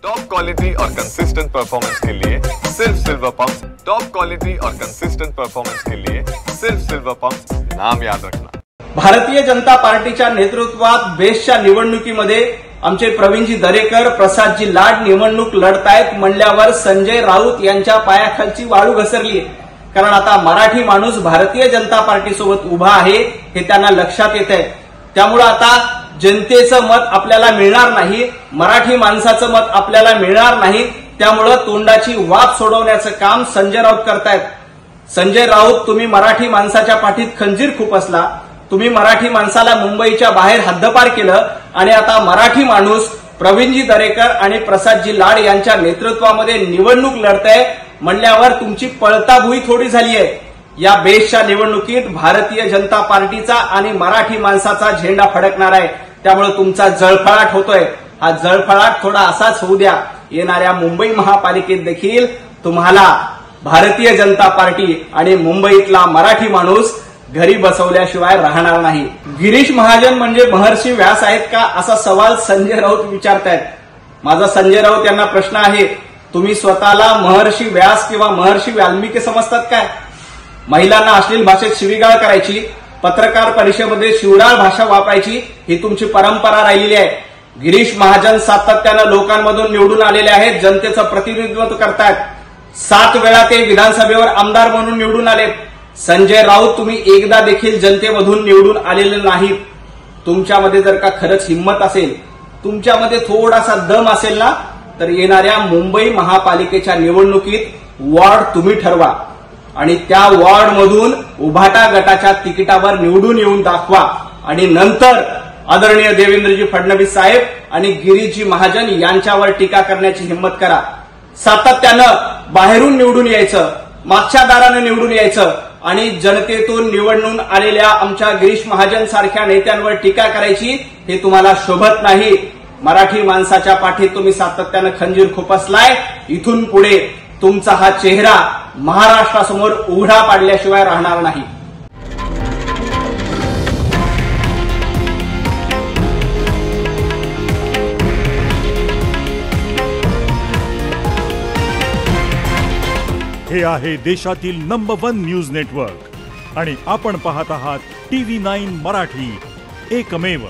Top quality और consistent performance के लिए सिर्फ सिल्वर पंप्स। टॉप क्वालिटी और कंसिस्टेंट परफॉर्मेंस के लिए सिर्फ सिल्वर पंप्स, नाम याद रखना। भारतीय जनता पार्टीच्या नेतृत्वात बेस्टच्या निवडणुकीमध्ये आमचे प्रवीणजी दरेकर, प्रसादजी लाड निवडणूक लढतायत म्हणल्यावर संजय राऊत यांच्या पायाखालची वाळू घसरली। कारण आता मराठी माणूस भारतीय जनता पार्टीसोबत उभा आहे हे त्यांना लक्षात येत आहे। त्यामुळे आता जनतेचं मत आपल्याला मिळणार नाही, मराठी माणसाचं मत आपल्याला मिळणार नाही। त्यामुळे तोंडाची वाफ सोडवण्याचं काम संजय राऊत करतायत। संजय राऊत, तुम्ही मराठी माणसाच्या पाठीत खंजीर खुपसला, तुम्ही मराठी माणसाला मुंबईच्या बाहेर हद्दपार केलं आणि आता मराठी माणूस प्रवीणजी दरेकर आणि प्रसादजी लाड यांच्या नेतृत्वामध्ये निवडणूक लढतंय म्हणल्यावर तुमची पळताभुई थोडी झाली आहे। या बेस्टच्या निवडणुकीत भारतीय जनता पार्टीचा आणि मराठी माणसाचा झेंडा फडकणार आहे। त्यामुळे तुमचा जळफळाट होतोय। हा जळफळाट थोडा असाच होऊ द्या। येणाऱ्या मुंबई महापालिकेत देखील तुम्हाला भारतीय जनता पार्टी आणि मुंबईतला मराठी माणूस घरी बसवल्याशिवाय राहणार नाही। गिरीश महाजन म्हणजे महर्षी व्यास आहेत का, असा सवाल संजय राऊत विचारतायत। माझा संजय राऊत यांना प्रश्न आहे, तुम्ही स्वतःला महर्षी व्यास किंवा महर्षी वाल्मिकी समजतात काय? महिलांना अश्लील भाषेत शिवीगाळ करायची, पत्रकार परिषदेमध्ये शिवराळ भाषा वापरायची ही तुमची परंपरा राहिलेली आहे। गिरीश महाजन सातत्यानं लोकांमधून निवडून आलेले आहेत, जनतेचं प्रतिनिधित्व करतायत। 7 वेळा ते विधानसभेवर आमदार म्हणून निवडून आले। संजय राऊत, तुम्ही एकदा देखील जनतेमधून निवडून आलेले नाहीत। तुमच्यामध्ये जर का खरंच हिंमत असेल, तुमच्यामध्ये थोडासा दम असेल ना, तर येणाऱ्या मुंबई महापालिकेच्या निवडणुकीत वॉर्ड तुम्ही ठरवा आणि त्या वॉर्डमधून उभाटा गटाच्या तिकिटावर निवडून येऊन दाखवा आणि नंतर आदरणीय देवेंद्रजी फडणवीस साहेब आणि गिरीशजी महाजन यांच्यावर टीका करण्याची हिंमत करा। सातत्यानं बाहेरून निवडून यायचं, मागच्या दारानं निवडून यायचं आणि जनतेतून निवडून आलेल्या आमच्या गिरीश महाजन सारख्या नेत्यांवर टीका करायची हे तुम्हाला शोभत नाही। मराठी माणसाच्या पाठीत तुम्ही सातत्यानं खंजीर खुपसलाय। इथून पुढे तुमचा हा चेहरा महाराष्ट्रासमोर उघडा पाडल्याशिवाय राहणार नाही। हे आहे देशातील नंबर 1 न्यूज नेटवर्क आणि आपण पाहत आहात TV9 मराठी, एकमेव।